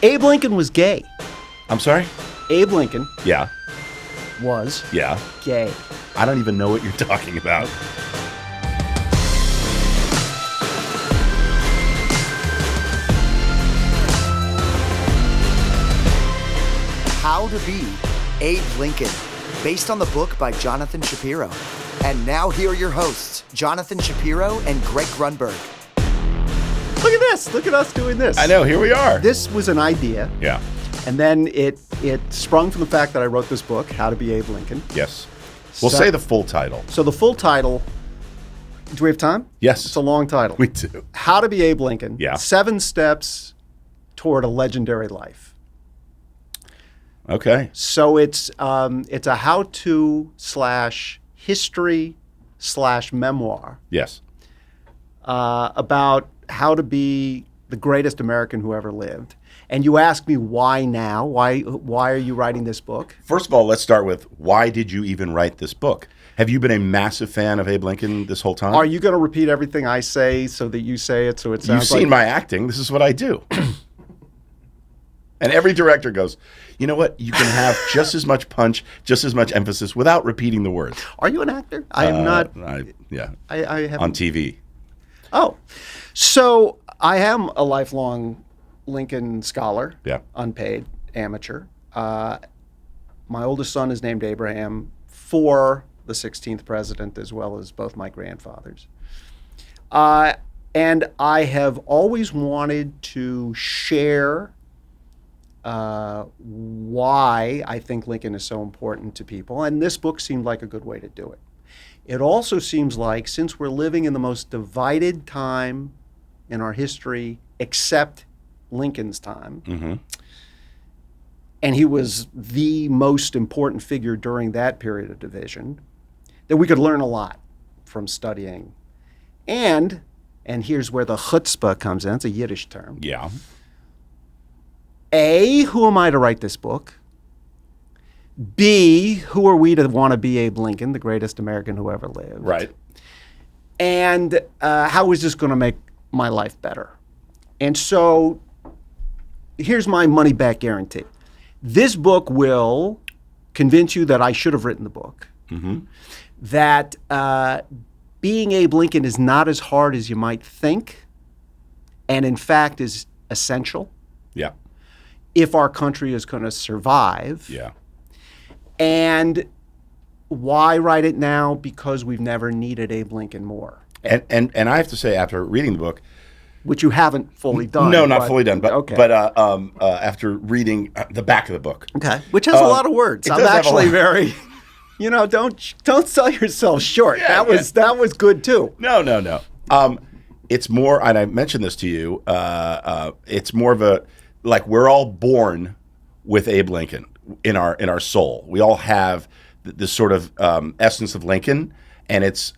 Abe Lincoln was gay. I'm sorry? Abe Lincoln Yeah. was Yeah. gay. I don't even know what you're talking about. How to Be Abe Lincoln, based on the book by Jonathan Shapiro. And now here are your hosts, Jonathan Shapiro and Greg Grunberg. Look at this. Look at us doing this. I know, here we are. This was an idea. Yeah. And then it sprung from the fact that I wrote this book, How to Be Abe Lincoln. Yes. We'll So- say the full title. So the full title, do we have time? Yes. It's a long title. We do. How to Be Abe Lincoln. Yeah. 7 steps toward a legendary life. Okay. So it's a how-to / history / memoir Yes. about how to be the greatest American who ever lived. And you ask me why now? Why are you writing this book? First of all, let's start with, why did you even write this book? Have you been a massive fan of Abe Lincoln this whole time? Are you going to repeat everything I say so that you say it so it sounds You've seen my acting. This is what I do. And every director goes, you know what? You can have just as much punch, just as much emphasis without repeating the words. Are you an actor? I am not. Yeah. I haven't. On TV. Oh, so I am a lifelong Lincoln scholar. Yeah. Unpaid, amateur. My oldest son is named Abraham for the 16th president, as well as both my grandfathers. And I have always wanted to share why I think Lincoln is so important to people, and this book seemed like a good way to do it. It also seems like, since we're living in the most divided time in our history, except Lincoln's time, Mm-hmm. and he was the most important figure during that period of division, that we could learn a lot from studying. And here's where the chutzpah comes in. It's a Yiddish term. Yeah. A, who am I to write this book? B, who are we to want to be Abe Lincoln, the greatest American who ever lived? Right. And how is this going to make my life better? And so here's my money-back guarantee. This book will convince you that I should have written the book, Mm-hmm. that being Abe Lincoln is not as hard as you might think, and in fact is essential Yeah. if our country is going to survive. Yeah. And why write it now? Because we've never needed Abe Lincoln more, And I have to say, after reading the book, which you haven't fully done. no, not fully done, but okay. After reading the back of the book, Okay, which has a lot of words. it I'm does have a actually lot. very, don't sell yourself short. Yeah, that was good too. No. It's more, and I mentioned this to you. It's more of a, like, we're all born with Abe Lincoln in our soul. We all have this sort of essence of Lincoln, and it's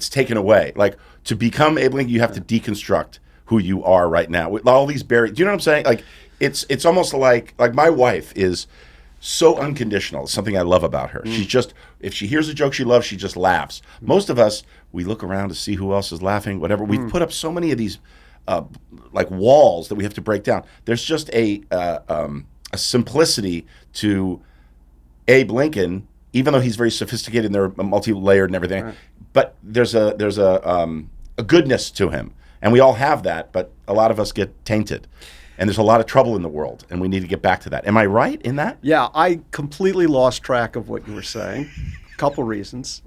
taken away. Like, to become Abe Lincoln, you have to deconstruct who you are right now with all these buried. Do you know what I'm saying? Like, it's almost like my wife is so unconditional. It's something I love about her. She's just, if she hears a joke she loves, she just laughs. Most of us, we look around to see who else is laughing, whatever. We've put up so many of these like walls that we have to break down. There's just a simplicity to Abe Lincoln, even though he's very sophisticated and they're multi-layered and everything. Right. But there's a goodness to him, and we all have that. But a lot of us get tainted. And there's a lot of trouble in the world, and we need to get back to that. Am I right in that? Yeah, I completely lost track of what you were saying. A couple reasons.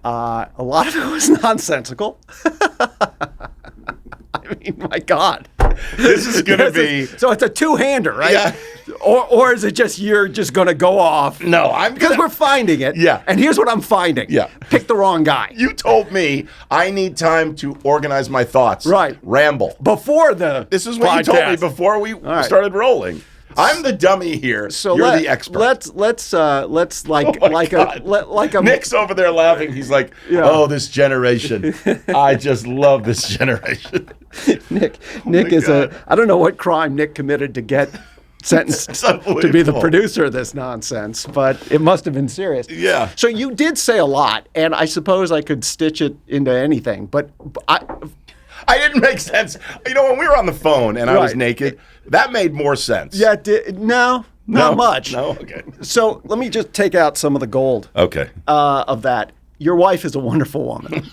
A lot of it was nonsensical. I mean, my God. This is going to be... So it's a two-hander, right? Yeah. Or is it just you're just going to go off? No, I'm because we're finding it. Yeah. And here's what I'm finding. Yeah. Pick the wrong guy. You told me I need time to organize my thoughts. Right. Ramble. Before the This is what you told me before we started rolling. I'm the dummy here. So you're the expert. Let's like a Nick's over there laughing. He's like, "Oh, this generation! I just love this generation." Nick is I don't know what crime Nick committed to get sentenced to be the producer of this nonsense, but it must have been serious. Yeah. So you did say a lot, and I suppose I could stitch it into anything, but I didn't make sense. You know, when we were on the phone and I was naked, that made more sense. Yeah, no, not much. No, okay. So let me just take out some of the gold Okay. of that. Your wife is a wonderful woman.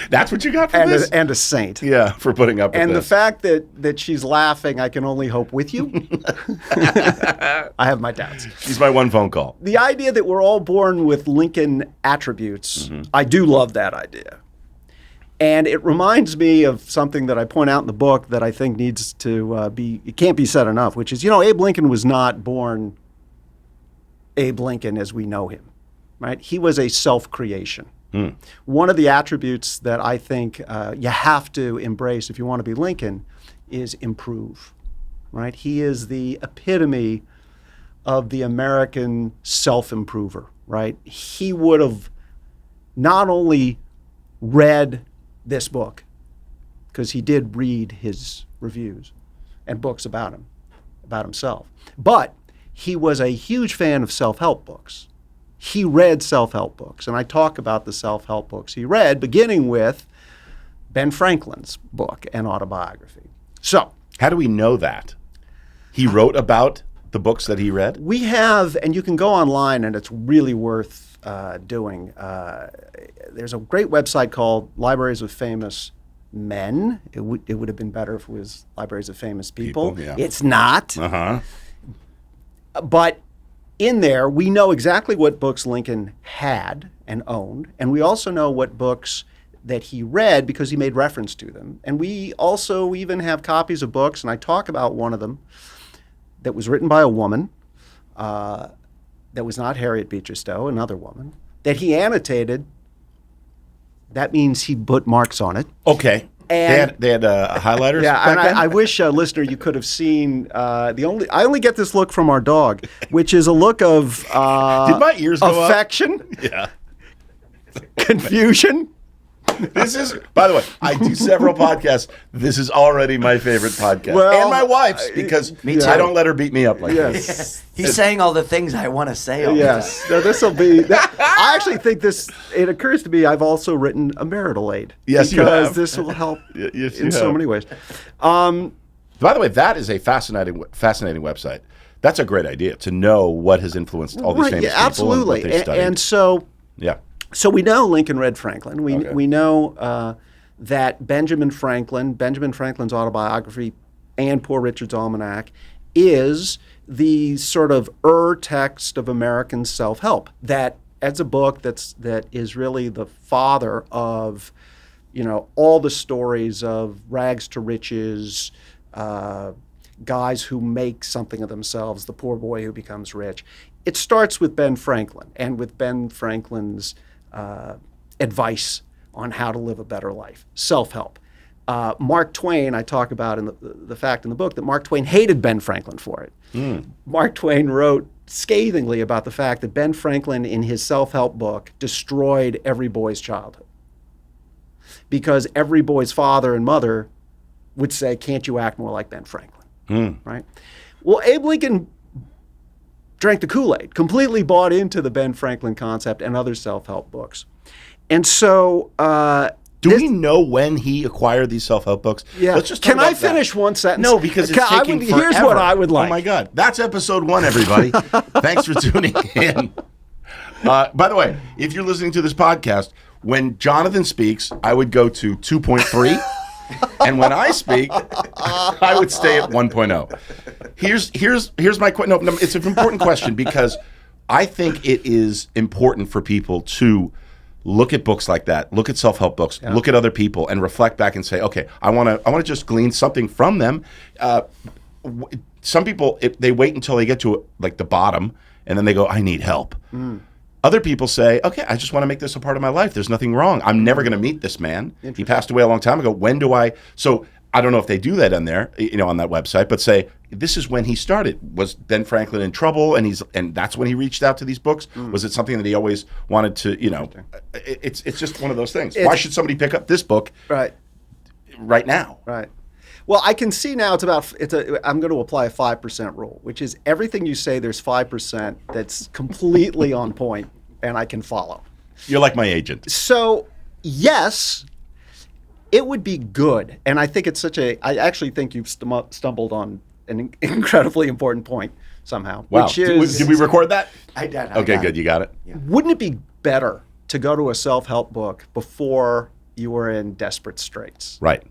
That's what you got from this? And a saint. Yeah, for putting up with And this. the fact that she's laughing, I can only hope with you. I have my doubts. She's my one phone call. The idea that we're all born with Lincoln attributes, I do love that idea. And it reminds me of something that I point out in the book that I think needs to it can't be said enough, which is, Abe Lincoln was not born Abe Lincoln as we know him, right? He was a self-creation. One of the attributes that I think you have to embrace if you want to be Lincoln is improve, right? He is the epitome of the American self-improver, right? He would have not only read this book, because he did read his reviews and books about him, about himself, but he was a huge fan of self-help books. He read self-help books, and I talk about the self-help books he read, beginning with Ben Franklin's book and autobiography. So, how do we know that? He wrote about the books that he read? We have, and you can go online, and it's really worth doing. There's a great website called Libraries of Famous Men. It would have been better if it was Libraries of Famous People. Yeah. It's not. Uh-huh. But in there, we know exactly what books Lincoln had and owned, and we also know what books that he read because he made reference to them. And we also even have copies of books, and I talk about one of them that was written by a woman that was not Harriet Beecher Stowe, another woman, that he annotated. That means he put marks on it. Okay. And they had highlighters. yeah, back and then? I wish, listener, you could have seen I only get this look from our dog, which is a look of Did my ears go affection, up? Yeah. confusion. This is, by the way, I do several podcasts. This is already my favorite podcast, Well, and my wife's, because Me too. I don't let her beat me up like this. Yes. He's saying all the things I want to say all Yes. Now this will be. I actually think this. It occurs to me I've also written a marital aid. Yes, you because have. this will help Yes, you in so have. many ways. By the way, that is a fascinating website. That's a great idea to know what has influenced all these famous people absolutely. and what they've studied. And so, yeah. so we know Lincoln read Franklin. Okay. We know that Benjamin's autobiography, and Poor Richard's Almanac is the sort of text of American self-help. That as a book that is really the father of, all the stories of rags to riches, guys who make something of themselves, the poor boy who becomes rich. It starts with Ben Franklin and with Ben Franklin's advice on how to live a better life, self-help. Mark Twain, I talk about in the fact in the book that Mark Twain hated Ben Franklin for it. Mark Twain wrote scathingly about the fact that Ben Franklin in his self-help book destroyed every boy's childhood. Because every boy's father and mother would say, can't you act more like Ben Franklin? Right? Well, Abe Lincoln drank the Kool-Aid, completely bought into the Ben Franklin concept and other self-help books. And so... Do we know when he acquired these self-help books? Yeah. Let's just talk Can I about that. finish one sentence? No, because it's taking forever. Here's what I would like. Oh, my God. That's episode 1, everybody. Thanks for tuning in. By the way, if you're listening to this podcast, when Jonathan speaks, I would go to 2.3. And when I speak, I would stay at 1.0. Here's my question. No, it's an important question because I think it is important for people to look at books like that, look at self-help books, look at other people, and reflect back and say, okay, I want to just glean something from them. Some people, they wait until they get to like the bottom, and then they go, I need help. Other people say, okay, I just want to make this a part of my life. There's nothing wrong. I'm never going to meet this man. He passed away a long time ago. When do I? So I don't know if they do that on there, on that website, but say, this is when he started. Was Ben Franklin in trouble? And that's when he reached out to these books? Was it something that he always wanted to, it's just one of those things. Why should somebody pick up this book right now? Right. Well, I can see now I'm going to apply a 5% rule, which is everything you say, there's 5% that's completely on point and I can follow. You're like my agent. So, yes, it would be good, and I think it's such a. I actually think you've stumbled on an incredibly important point somehow. Wow. Which is, Did we record that? I did. Okay, good. You got it? wouldn't it be better to go to a self-help book before you were in desperate straits? Right.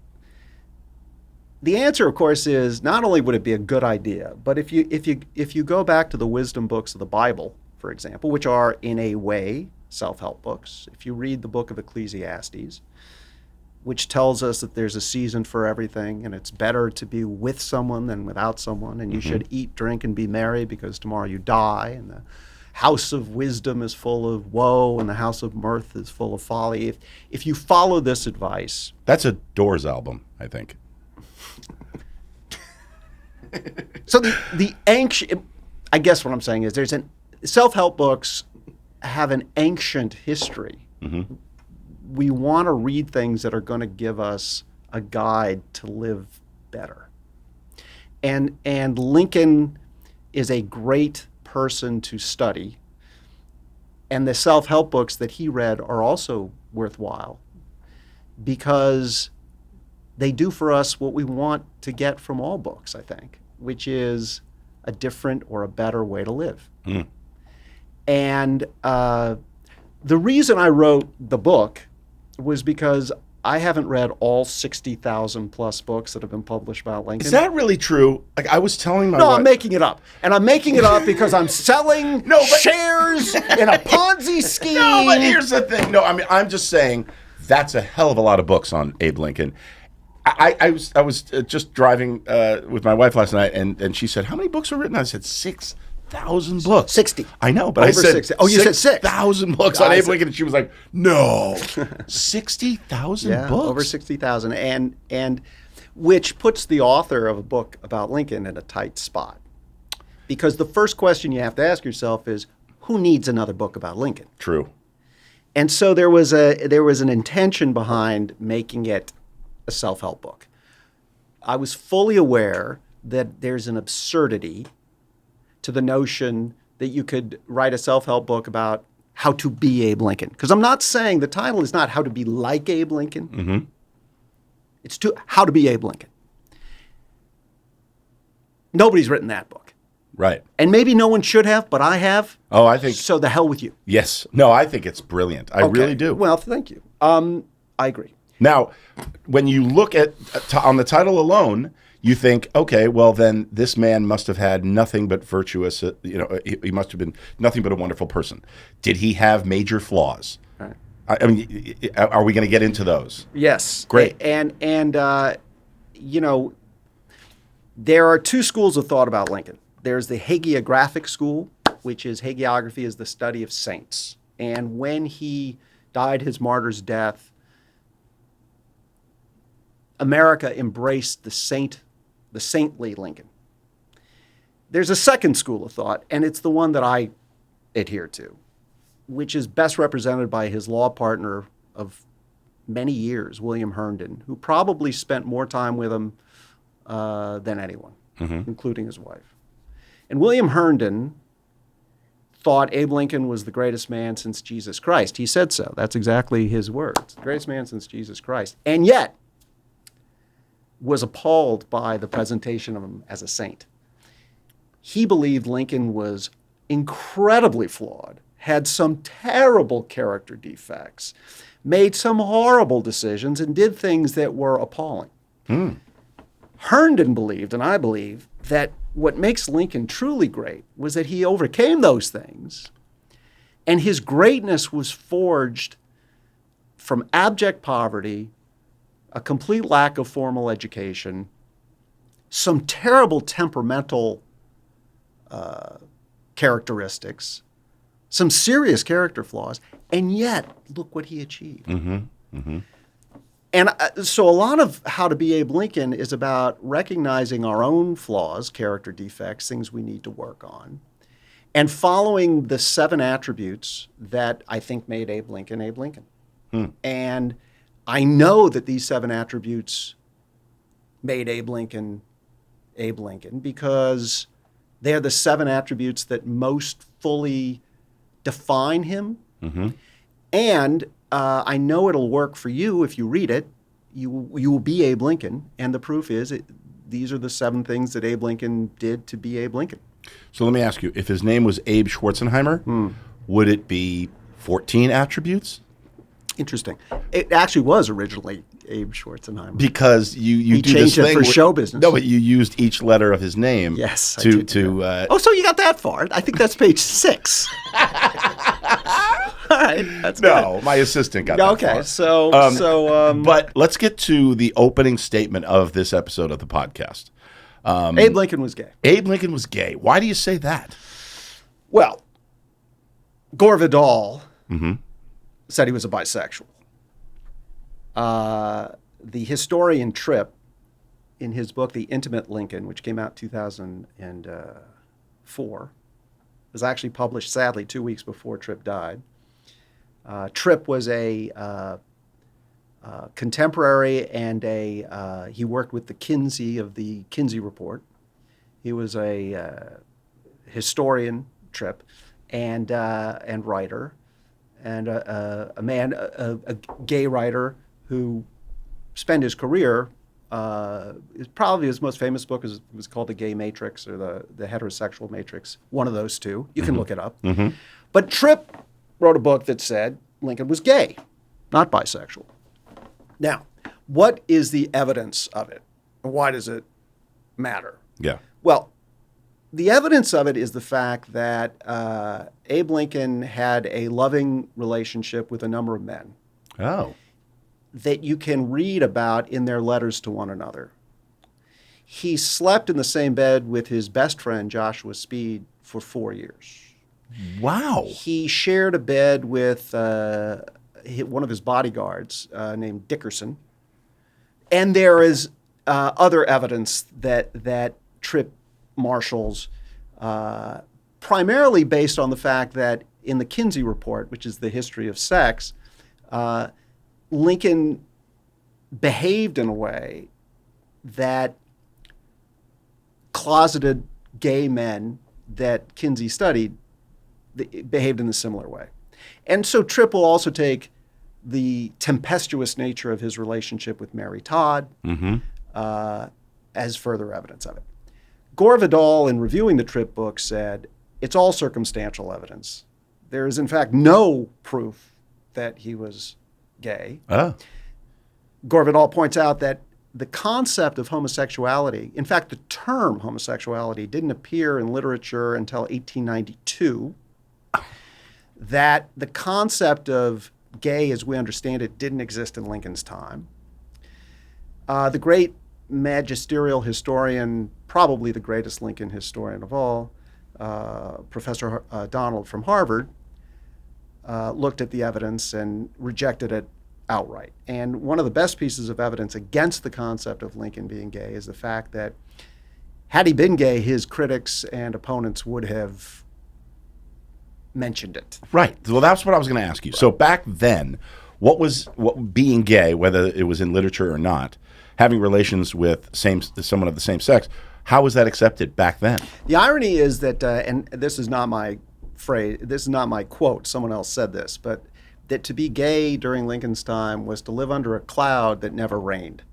The answer, of course, is not only would it be a good idea, but if you go back to the wisdom books of the Bible, for example, which are in a way self-help books, if you read the book of Ecclesiastes, which tells us that there's a season for everything, and it's better to be with someone than without someone, and you should eat, drink, and be merry because tomorrow you die, and the house of wisdom is full of woe, and the house of mirth is full of folly. If you follow this advice... That's a Doors album, I think. So the ancient... I guess what I'm saying is there's self-help books have an ancient history. Mm-hmm. We want to read things that are going to give us a guide to live better. And Lincoln is a great person to study. And the self-help books that he read are also worthwhile because they do for us what we want to get from all books, I think, which is a different or a better way to live. Mm. And the reason I wrote the book was because I haven't read all 60,000 plus books that have been published about Lincoln. Is that really true? Like I was telling my No, wife. I'm making it up. And I'm making it up because I'm selling shares in a Ponzi scheme. No, but here's the thing. No, I mean, I'm just saying that's a hell of a lot of books on Abe Lincoln. I was just driving with my wife last night, and she said, "How many books were written?" I said, 6,000 books. 60. I know, but Over I said 60. Oh, you said 6,000 books on Abe Lincoln, and she was like, "No, 60,000 books, over 60,000, and which puts the author of a book about Lincoln in a tight spot, because the first question you have to ask yourself is, who needs another book about Lincoln? True. And so there was an intention behind making it a self-help book. I was fully aware that there's an absurdity to the notion that you could write a self-help book about how to be Abe Lincoln. Because I'm not saying the title is not how to be like Abe Lincoln. Mm-hmm. It's how to be Abe Lincoln. Nobody's written that book. Right. And maybe no one should have, but I have. Oh, I think. So the hell with you. Yes. No, I think it's brilliant. I really do. Well, thank you. I agree. Now, when you look at on the title alone, you think, okay, well then this man must have had nothing but virtuous. He must have been nothing but a wonderful person. Did he have major flaws? Right. I mean, are we going to get into those? Yes. Great. And there are two schools of thought about Lincoln. There's the hagiographic school, which is hagiography is the study of saints. And when he died his martyr's death, America embraced the saintly Lincoln. There's a second school of thought, and it's the one that I adhere to, which is best represented by his law partner of many years, William Herndon, who probably spent more time with him than anyone, including his wife. And William Herndon thought Abe Lincoln was the greatest man since Jesus Christ. He said so. That's exactly his words. The greatest man since Jesus Christ. And yet, was appalled by the presentation of him as a saint. He believed Lincoln was incredibly flawed, had some terrible character defects, made some horrible decisions, and did things that were appalling. Herndon believed, and I believe, that what makes Lincoln truly great was that he overcame those things, and his greatness was forged from abject poverty, a complete lack of formal education, some terrible temperamental characteristics, some serious character flaws, and yet look what he achieved. And so a lot of How to Be Abe Lincoln is about recognizing our own flaws, character defects, things we need to work on, and following the 7 attributes that I think made Abe Lincoln Abe Lincoln. And I know that these 7 attributes made Abe Lincoln because they're the 7 attributes that most fully define him. And I know it'll work for you if you read it, you will be Abe Lincoln, and the proof is these are the 7 things that Abe Lincoln did to be Abe Lincoln. So let me ask you, if his name was Abe Schwarzenheimer, would it be 14 attributes? Interesting. It actually was originally Abe Schwarzenheimer. Because you He do changed this it thing for show business. No, but you used each letter of his name. Yes, I To did. Oh, so you got that far? I think that's page 6. All right, that's no, good. my assistant got that Okay, far. But let's get to the opening statement of this episode of the podcast. Abe Lincoln was gay. Abe Lincoln was gay. Why do you say that? Well, Gore Vidal said he was a bisexual. The historian Tripp, in his book The Intimate Lincoln, which came out in 2004, was actually published, sadly, 2 weeks before Tripp died. Tripp was a contemporary and he worked with the Kinsey of the Kinsey Report. He was a historian, Tripp, and writer, and a gay writer who spent his career. Probably his most famous book was called The Gay Matrix, or the Heterosexual Matrix. One of those two. You can look it up. But Tripp wrote a book that said Lincoln was gay, not bisexual. Now, what is the evidence of it? Why does it matter? Yeah. Well, the evidence of it is the fact that Abe Lincoln had a loving relationship with a number of men Oh. that you can read about in their letters to one another. He slept in the same bed with his best friend, Joshua Speed, for 4 years. Wow. He shared a bed with one of his bodyguards named Dickerson. And there is other evidence that Tripp marshals, primarily based on the fact that in the Kinsey Report, which is the history of sex, Lincoln behaved in a way that closeted gay men that Kinsey studied behaved in a similar way. And so Tripp will also take the tempestuous nature of his relationship with Mary Todd as further evidence of it. Gore Vidal, in reviewing the Tripp book, said, it's all circumstantial evidence. There is, in fact, no proof that he was gay. Oh. Gore Vidal points out that the concept of homosexuality, in fact, the term homosexuality didn't appear in literature until 1892, that the concept of gay as we understand it didn't exist in Lincoln's time. The great magisterial historian, probably the greatest Lincoln historian of all, Professor Donald from Harvard, looked at the evidence and rejected it outright. And one of the best pieces of evidence against the concept of Lincoln being gay is the fact that had he been gay, his critics and opponents would have mentioned it. Right. Well, that's what I was going to ask you. Right. So back then, what being gay, whether it was in literature or not, having relations with someone of the same sex, how was that accepted back then? The irony is that, and this is not my phrase, this is not my quote, someone else said this, but that to be gay during Lincoln's time was to live under a cloud that never rained.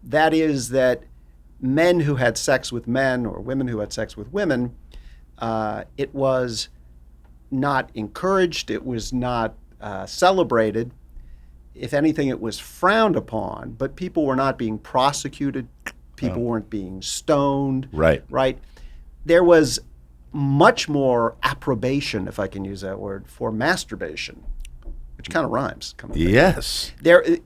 That is that men who had sex with men or women who had sex with women, it was not encouraged, it was not celebrated. If anything, it was frowned upon, but people were not being prosecuted, people weren't being stoned. Right. Right. There was much more approbation, if I can use that word, for masturbation, which kind of rhymes. Yes.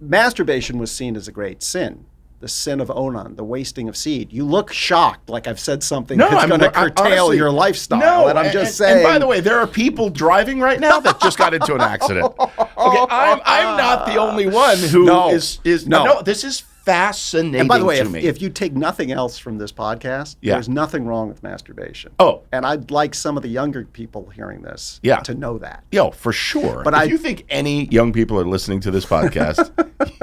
Masturbation was seen as a great sin. The sin of Onan, the wasting of seed. You look shocked, like I've said something that's going to curtail honestly, your lifestyle. No, and I'm just saying. And by the way, there are people driving right now that just got into an accident. Okay, I'm not the only one who is. No, this is fascinating. And by the way, to me. if you take nothing else from this podcast, there's nothing wrong with masturbation. Oh, and I'd like some of the younger people hearing this to know that. Yo, for sure. But if you think any young people are listening to this podcast,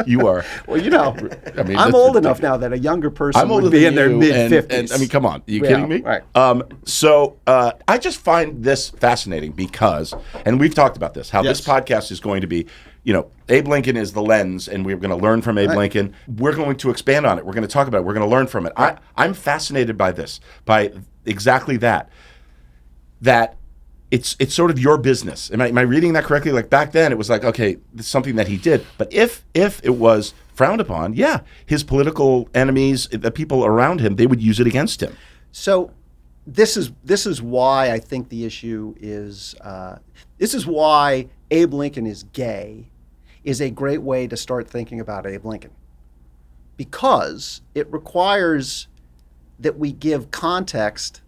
you are. Well, you know, I mean, I'm old enough now that a younger person would be in their mid-50s. I mean, come on. Are you kidding me? Right. So I just find this fascinating because, and we've talked about this, how this podcast is going to be Abe Lincoln is the lens, and we're going to learn from Abe Lincoln. We're going to expand on it. We're going to talk about it. We're going to learn from it. I'm fascinated by this, by exactly that. That it's sort of your business. Am I reading that correctly? Like back then, it was like, okay, this is something that he did. But if it was frowned upon, his political enemies, the people around him, they would use it against him. So this is why I think the issue is this is why Abe Lincoln is gay is a great way to start thinking about Abe Lincoln, because it requires that we give context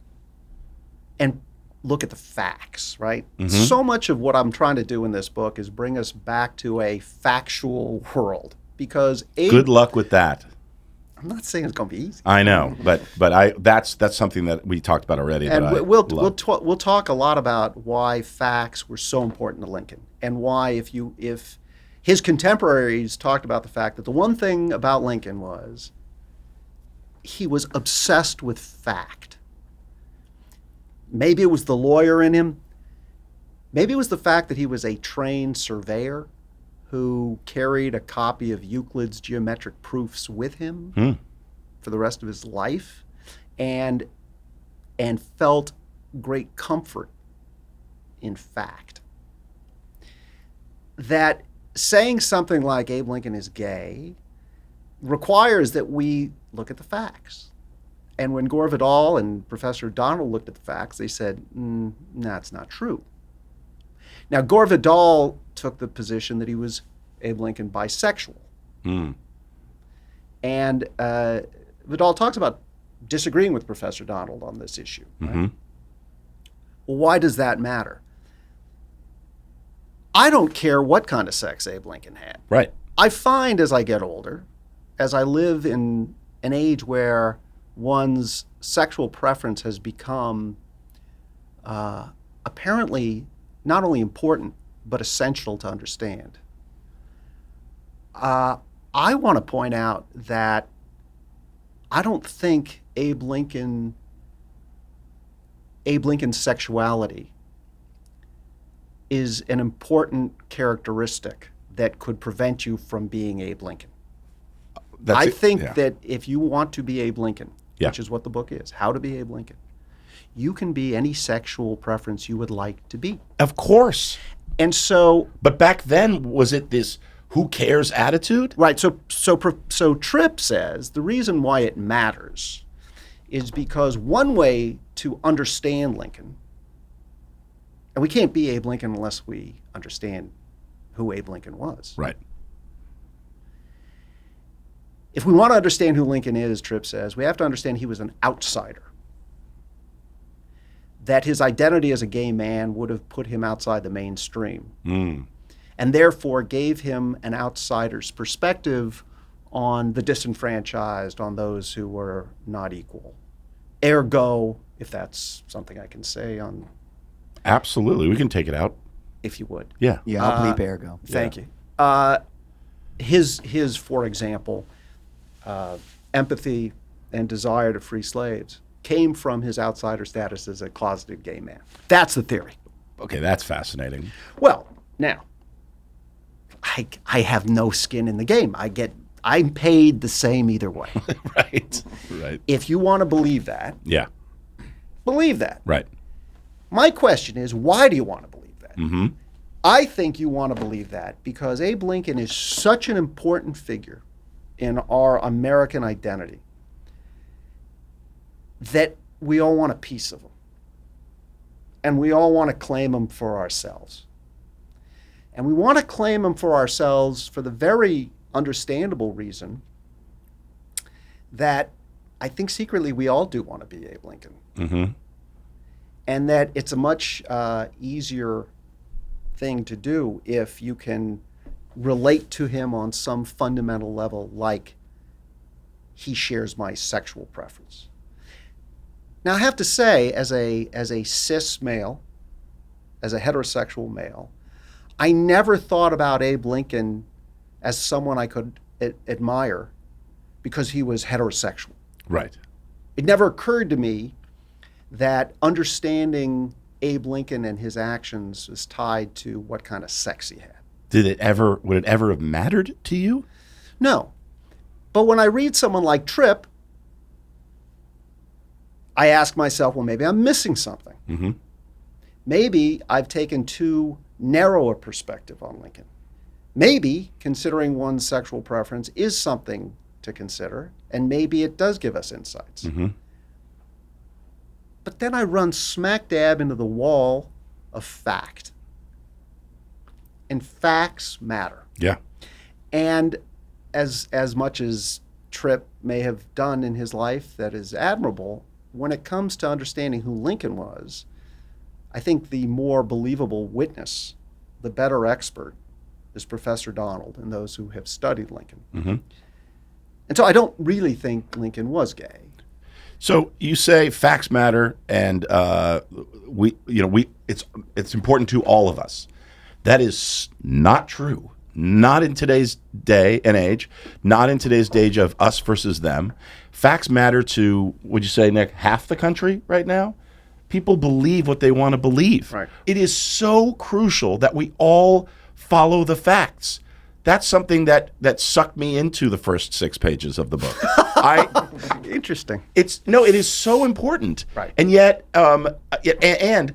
and look at the facts, right? Mm-hmm. So much of what I'm trying to do in this book is bring us back to a factual world, because good luck with that. I'm not saying it's going to be easy. I know, but that's something that we talked about already. And that we'll talk a lot about why facts were so important to Lincoln, and why if his contemporaries talked about the fact that the one thing about Lincoln was he was obsessed with fact. Maybe it was the lawyer in him. Maybe it was the fact that he was a trained surveyor who carried a copy of Euclid's geometric proofs with him for the rest of his life, and felt great comfort in fact. That saying something like Abe Lincoln is gay requires that we look at the facts. And when Gore Vidal and Professor Donald looked at the facts, they said, that's not true. Now, Gore Vidal took the position that he was Abe Lincoln bisexual. And Vidal talks about disagreeing with Professor Donald on this issue. Right? Well, why does that matter? I don't care what kind of sex Abe Lincoln had. Right. I find as I get older, as I live in an age where one's sexual preference has become apparently not only important, but essential to understand. I want to point out that I don't think Abe Lincoln's sexuality is an important characteristic that could prevent you from being Abe Lincoln. I think that if you want to be Abe Lincoln, which is what the book is, How to Be Abe Lincoln, you can be any sexual preference you would like to be. Of course. And so... But back then, was it this who cares attitude? Right. So Tripp says the reason why it matters is because one way to understand Lincoln, and we can't be Abe Lincoln unless we understand who Abe Lincoln was. Right. If we want to understand who Lincoln is, Tripp says, we have to understand he was an outsider. That his identity as a gay man would have put him outside the mainstream. And therefore gave him an outsider's perspective on the disenfranchised, on those who were not equal. Ergo, if that's something I can say on... Absolutely. We can take it out. If you would. Yeah. Yeah, I'll bleep ergo. Thank you. His, for example, empathy and desire to free slaves came from his outsider status as a closeted gay man. That's the theory. Okay, that's fascinating. Well, now, I have no skin in the game. I'm paid the same either way. Right. If you want to believe that, believe that. Right. My question is, why do you want to believe that? Mm-hmm. I think you want to believe that because Abe Lincoln is such an important figure in our American identity that we all want a piece of him. And we all want to claim him for ourselves. And we want to claim him for ourselves for the very understandable reason that I think secretly we all do want to be Abe Lincoln. Mm-hmm. And that it's a much easier thing to do if you can relate to him on some fundamental level, like he shares my sexual preference. Now, I have to say, as a cis male, as a heterosexual male, I never thought about Abe Lincoln as someone I could admire because he was heterosexual. Right. It never occurred to me that understanding Abe Lincoln and his actions is tied to what kind of sex he had. would it ever have mattered to you? No. But when I read someone like Tripp, I ask myself, well, maybe I'm missing something. Mm-hmm. Maybe I've taken too narrow a perspective on Lincoln. Maybe considering one's sexual preference is something to consider, and maybe it does give us insights. Mm-hmm. But then I run smack dab into the wall of fact. And facts matter. Yeah. And as much as Tripp may have done in his life that is admirable, when it comes to understanding who Lincoln was, I think the more believable witness, the better expert, is Professor Donald and those who have studied Lincoln. Mm-hmm. And so I don't really think Lincoln was gay. So you say facts matter, and it's important to all of us. That is not true. Not in today's day and age. Not in today's age of us versus them. Facts matter to, would you say, Nick, half the country right now? People believe what they want to believe. Right. It is so crucial that we all follow the facts. That's something that sucked me into the first 6 pages of the book. Interesting. It is so important. Right. And yet, and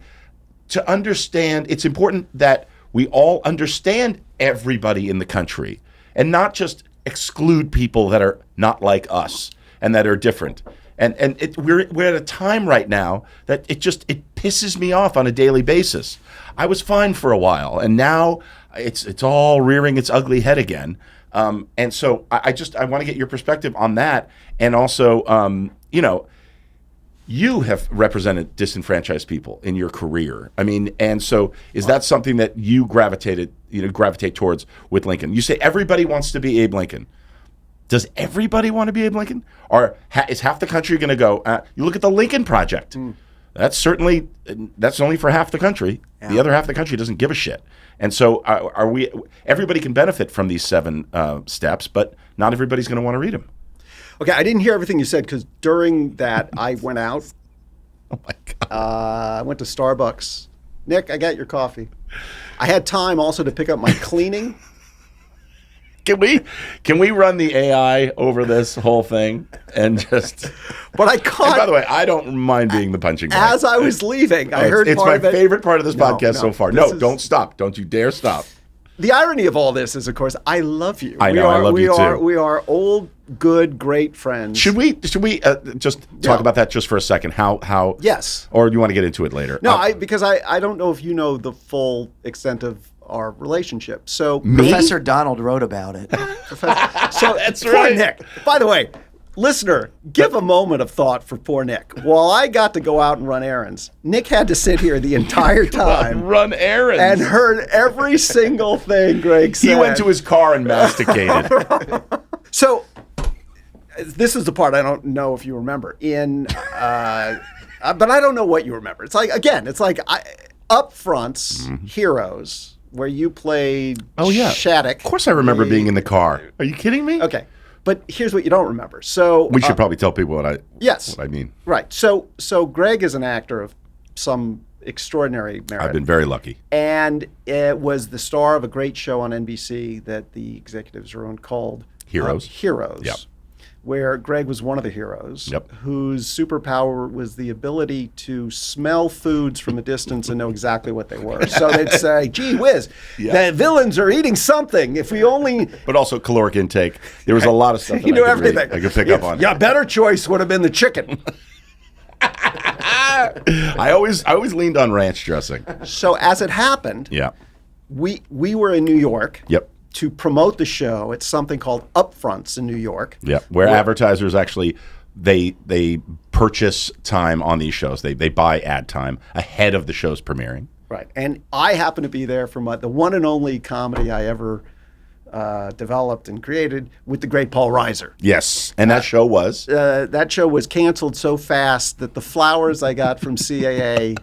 to understand, it's important that we all understand everybody in the country and not just exclude people that are not like us and that are different. And we're at a time right now that it pisses me off on a daily basis. I was fine for a while, and now it's all rearing its ugly head again. And so I want to get your perspective on that, and also you have represented disenfranchised people in your career. I mean, and so is that something that you gravitate towards with Lincoln? You say everybody wants to be Abe Lincoln. Does everybody want to be Abe Lincoln? Or is half the country going to go, you look at the Lincoln Project. That's only for half the country. Yeah. The other half of the country doesn't give a shit. And so everybody can benefit from these 7 steps, but not everybody's going to want to read them. Okay, I didn't hear everything you said because during that I went out. Oh my God. I went to Starbucks. Nick, I got your coffee. I had time also to pick up my cleaning. Can we run the AI over this whole thing and just? But I caught. And by the way, I don't mind being the punching bag. As I was leaving, I heard it's part my of it. favorite part of this podcast so far. No, is... don't stop. Don't you dare stop. The irony of all this is, of course, I love you. I know, I love you too. We are old, good, great friends. Should we just talk about that just for a second? How? Yes. Or do you want to get into it later? No, because I don't know if you know the full extent of our relationship. So Professor Donald wrote about it. So that's right. Poor Nick. By the way, listener, give a moment of thought for poor Nick. While I got to go out and run errands, Nick had to sit here the entire time. Run errands. And heard every single thing Greg said. He went to his car and masticated. So this is the part I don't know if you remember. But I don't know what you remember. It's like Upfront's Heroes, where you played Shattuck. Of course I remember being in the car. Are you kidding me? Okay. But here's what you don't remember. So we should probably tell people what I mean. Right. So Greg is an actor of some extraordinary merit. I've been very lucky. And it was the star of a great show on NBC that the executives are on called Heroes. Heroes. Yep. Where Greg was one of the heroes, yep, whose superpower was the ability to smell foods from a distance and know exactly what they were. So they'd say, gee whiz, the villains are eating something. If we only... But also caloric intake. There was a lot of stuff that I could pick up on. Yeah, better choice would have been the chicken. I always leaned on ranch dressing. So as it happened, we were in New York. Yep. To promote the show at something called Upfronts in New York. Yeah, where advertisers actually they purchase time on these shows. They buy ad time ahead of the show's premiering. Right, and I happen to be there for the one and only comedy I ever developed and created with the great Paul Reiser. Yes, and that show was? That show was canceled so fast that the flowers I got from CAA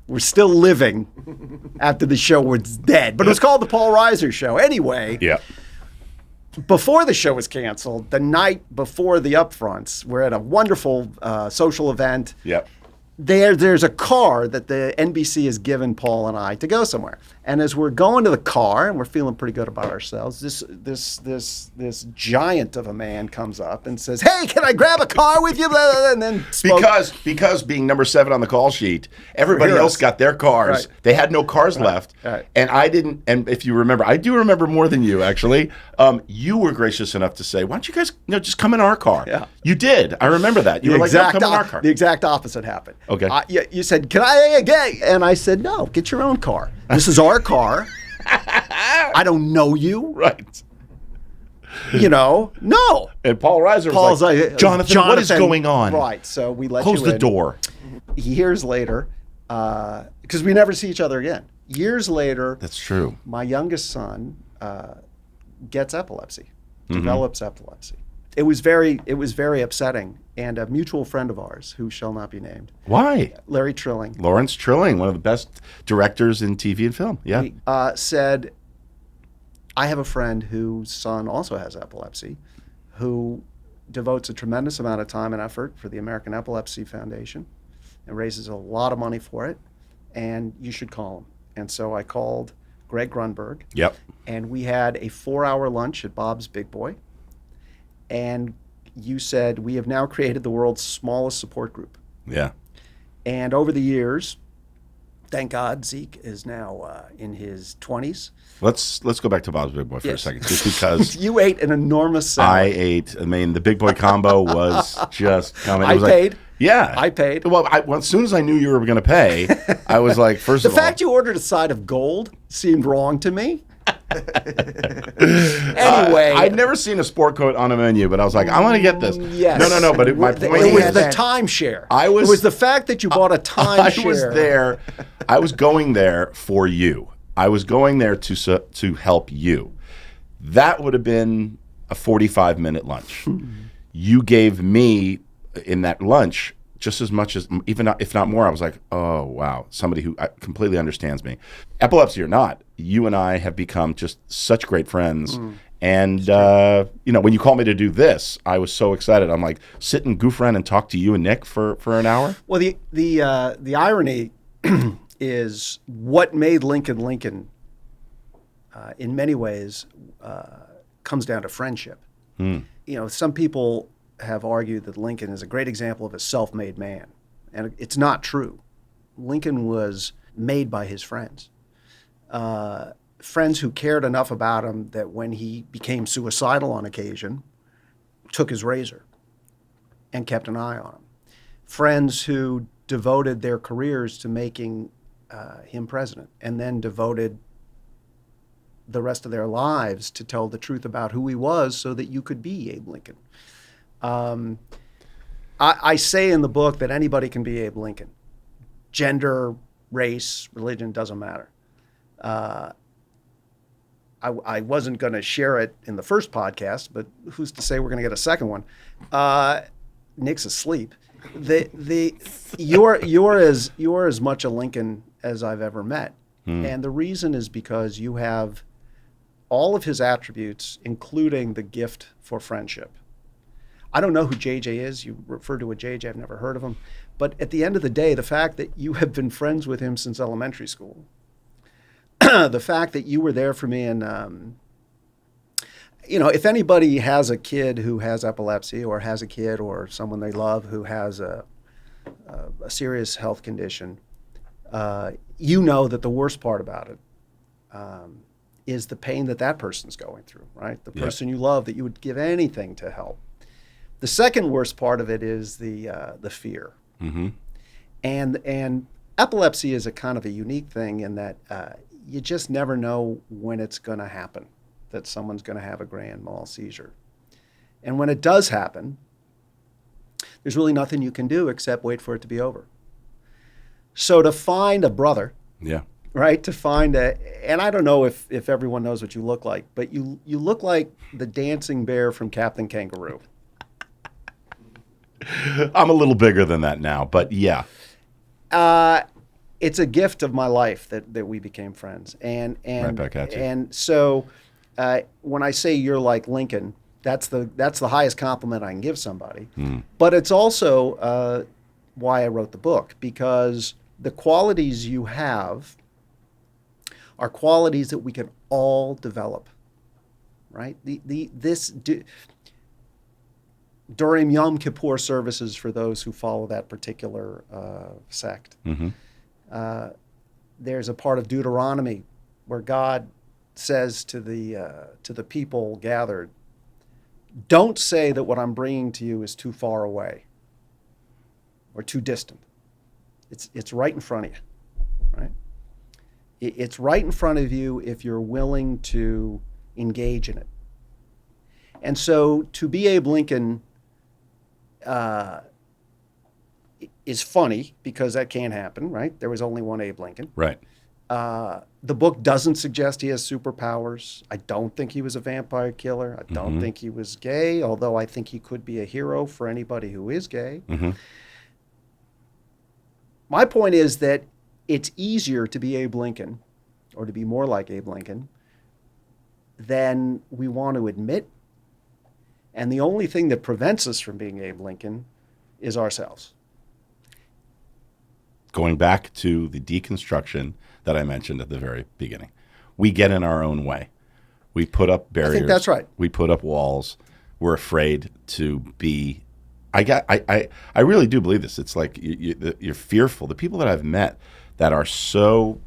were still living after the show was dead. But it was called the Paul Reiser Show. Anyway, before the show was canceled, the night before the Upfronts, we're at a wonderful social event. Yep. there's a car that the NBC has given Paul and I to go somewhere. And as we're going to the car and we're feeling pretty good about ourselves, this giant of a man comes up and says, "Hey, can I grab a car with you?" Blah, blah, blah, and then because being number 7 on the call sheet, everybody else got their cars. Right. They had no cars left, Right. and I didn't. And if you remember, I do remember more than you actually. You were gracious enough to say, "Why don't you guys just come in our car?" Yeah. You did. I remember that. You were like, "No, come in our car." The exact opposite happened. Okay. You said, "Can I get?" And I said, "No, get your own car. This is our car. I don't know you." Right. No. And Paul Reiser was like, Jonathan, what is going on? Right. So we let Close you the in. door. Years later, because we never see each other again. Years later, That's true. my youngest son gets epilepsy, Mm-hmm. develops epilepsy. It was very upsetting. And a mutual friend of ours, who shall not be named, Why? Larry Trilling, Lawrence Trilling, one of the best directors in TV and film. Yeah. said, "I have a friend whose son also has epilepsy, who devotes a tremendous amount of time and effort for the American Epilepsy Foundation and raises a lot of money for it, and you should call him." And so I called Greg Grunberg, Yep. and we had a 4-hour lunch at Bob's Big Boy. And you said, "We have now created the world's smallest support group." Yeah. And over the years, thank God, Zeke is now in his 20s. Let's go back to Bob's Big Boy for a Yes. second, just because You ate an enormous I salad. ate. I mean, the Big Boy combo was just coming. It I was paid. Yeah, I paid. Well, as soon as I knew you were going to pay, I was like, first The of all, fact you ordered a side of gold seemed wrong to me. Anyway. I'd never seen a sport coat on a menu, but I was like, I want to get this. Yes. No. But my It point was is, the timeshare. It It was the fact that you bought a timeshare. I was there. I was going there for you. I was going there to help you. That would have been a 45-minute lunch. You gave me in that lunch just as much as, even if not more. I was like, oh, wow, somebody who completely understands me. Epilepsy or not, you and I have become just such great friends. And, when you called me to do this, I was so excited. I'm like, sit and goof around and talk to you and Nick for an hour? Well, the irony is what made Lincoln, in many ways, comes down to friendship. Some people have argued that Lincoln is a great example of a self-made man, and it's not true. Lincoln was made by his friends. Friends who cared enough about him that when he became suicidal on occasion, took his razor and kept an eye on him. Friends who devoted their careers to making him president, and then devoted the rest of their lives to tell the truth about who he was so that you could be Abe Lincoln. I say in the book that anybody can be Abe Lincoln. Gender, race, religion, doesn't matter. I wasn't going to share it in the first podcast, but who's to say we're going to get a second one? Nick's asleep. You're as much a Lincoln as I've ever met, and the reason is because you have all of his attributes, including the gift for friendship. I don't know who JJ is. You refer to a JJ. I've never heard of him. But at the end of the day, the fact that you have been friends with him since elementary school, the fact that you were there for me, and if anybody has a kid who has epilepsy, or has a kid or someone they love who has a serious health condition, you know that the worst part about it is the pain that person's going through, right? The person you love that you would give anything to help. The second worst part of it is the fear. Mm-hmm. And epilepsy is a kind of a unique thing in that you just never know when it's going to happen, that someone's going to have a grand mal seizure. And when it does happen, there's really nothing you can do except wait for it to be over. So to find a brother, right, and I don't know if everyone knows what you look like, but you look like the dancing bear from Captain Kangaroo. I'm a little bigger than that now, but yeah. It's a gift of my life that we became friends, and Right back at you. And so when I say you're like Lincoln, that's the highest compliment I can give somebody. But it's also why I wrote the book, because the qualities you have are qualities that we can all develop, right? During Yom Kippur services, for those who follow that particular sect, there's a part of Deuteronomy where God says to the people gathered, don't say that what I'm bringing to you is too far away or too distant. It's right in front of you, right? It's right in front of you if you're willing to engage in it. And so to be Abe Lincoln is funny because that can't happen, right? There was only one Abe Lincoln. Right. The book doesn't suggest he has superpowers. I don't think he was a vampire killer. I don't think he was gay, although I think he could be a hero for anybody who is gay. My point is that it's easier to be Abe Lincoln, or to be more like Abe Lincoln, than we want to admit. And the only thing that prevents us from being Abe Lincoln is ourselves. Going back to the deconstruction that I mentioned at the very beginning, we get in our own way. We put up barriers. I think that's right. We put up walls. We're afraid to be. I really do believe this. It's like you're fearful. The people that I've met that are so,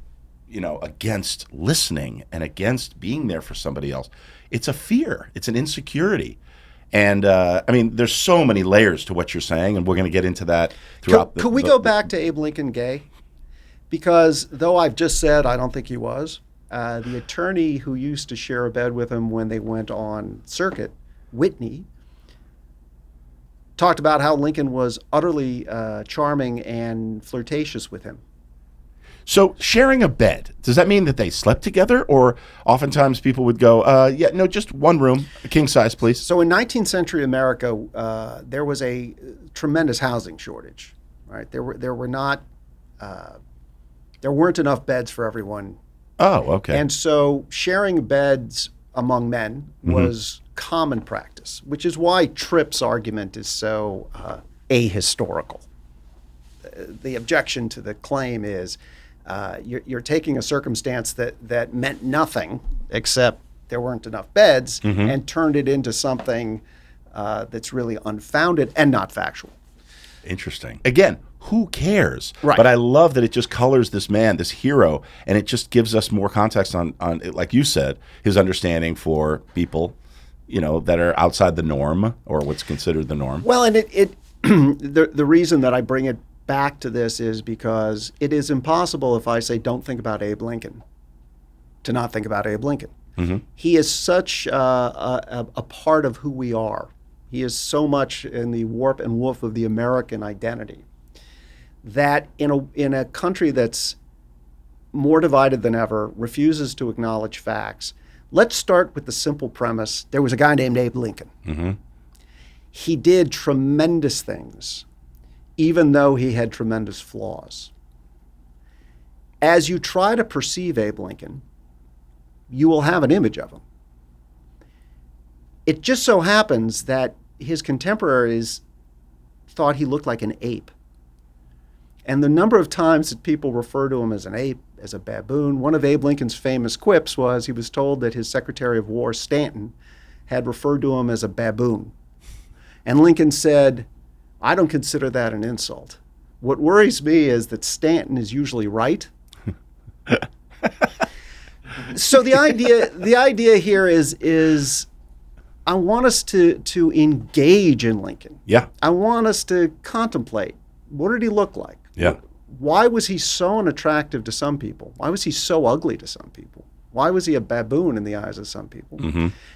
against listening and against being there for somebody else, it's a fear. It's an insecurity. And there's so many layers to what you're saying, and we're going to get into that throughout. Could we go back to Abe Lincoln gay? Because though I've just said I don't think he was, the attorney who used to share a bed with him when they went on circuit, Whitney, talked about how Lincoln was utterly charming and flirtatious with him. So sharing a bed, does that mean that they slept together? Or oftentimes people would go, just one room, a king size, please. So in 19th century America, there was a tremendous housing shortage, right? There weren't enough beds for everyone. Oh, okay. And so sharing beds among men was common practice, which is why Tripp's argument is so ahistorical. The objection to the claim is you're taking a circumstance that meant nothing except there weren't enough beds and turned it into something that's really unfounded and not factual. Interesting. Again, who cares? Right. But I love that it just colors this man, this hero, and it just gives us more context on like you said, his understanding for people, that are outside the norm or what's considered the norm. Well, and the reason that I bring it back to this is because it is impossible if I say don't think about Abe Lincoln to not think about Abe Lincoln. He is such a part of who we are. He is so much in the warp and woof of the American identity that in a country that's more divided than ever, refuses to acknowledge facts. Let's start with the simple premise. There was a guy named Abe Lincoln. He did tremendous things, even though he had tremendous flaws. As you try to perceive Abe Lincoln, you will have an image of him. It just so happens that his contemporaries thought he looked like an ape. And the number of times that people refer to him as an ape, as a baboon, one of Abe Lincoln's famous quips was he was told that his Secretary of War, Stanton, had referred to him as a baboon. And Lincoln said, I don't consider that an insult. What worries me is that Stanton is usually right. So the idea here is I want us to engage in Lincoln. Yeah. I want us to contemplate, what did he look like? Yeah. Why was he so unattractive to some people? Why was he so ugly to some people? Why was he a baboon in the eyes of some people?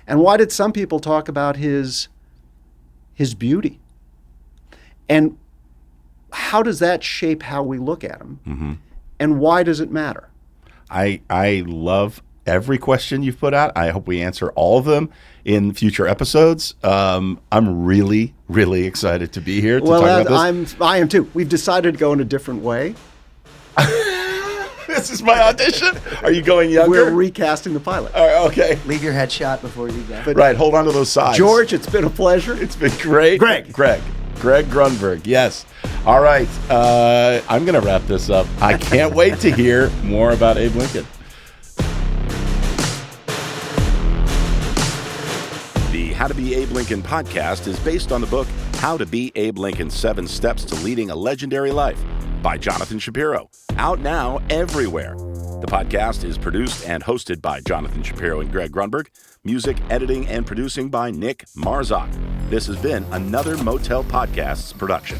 And why did some people talk about his beauty? And how does that shape how we look at him? And why does it matter? I love every question you've put out. I hope we answer all of them in future episodes. I'm really, really excited to be here to talk about this. I am too. We've decided to go in a different way. This is my audition? Are you going younger? We're recasting the pilot. Okay. Leave your headshot before you go. Right, hold on to those sides. George, it's been a pleasure. It's been great. Greg. Greg Grunberg. Yes. All right. I'm going to wrap this up. I can't wait to hear more about Abe Lincoln. The How to Be Abe Lincoln podcast is based on the book How to Be Abe Lincoln: 7 Steps to Leading a Legendary Life by Jonathan Shapiro. Out now everywhere. The podcast is produced and hosted by Jonathan Shapiro and Greg Grunberg. Music, editing, and producing by Nick Marzak. This has been another Motel Podcasts production.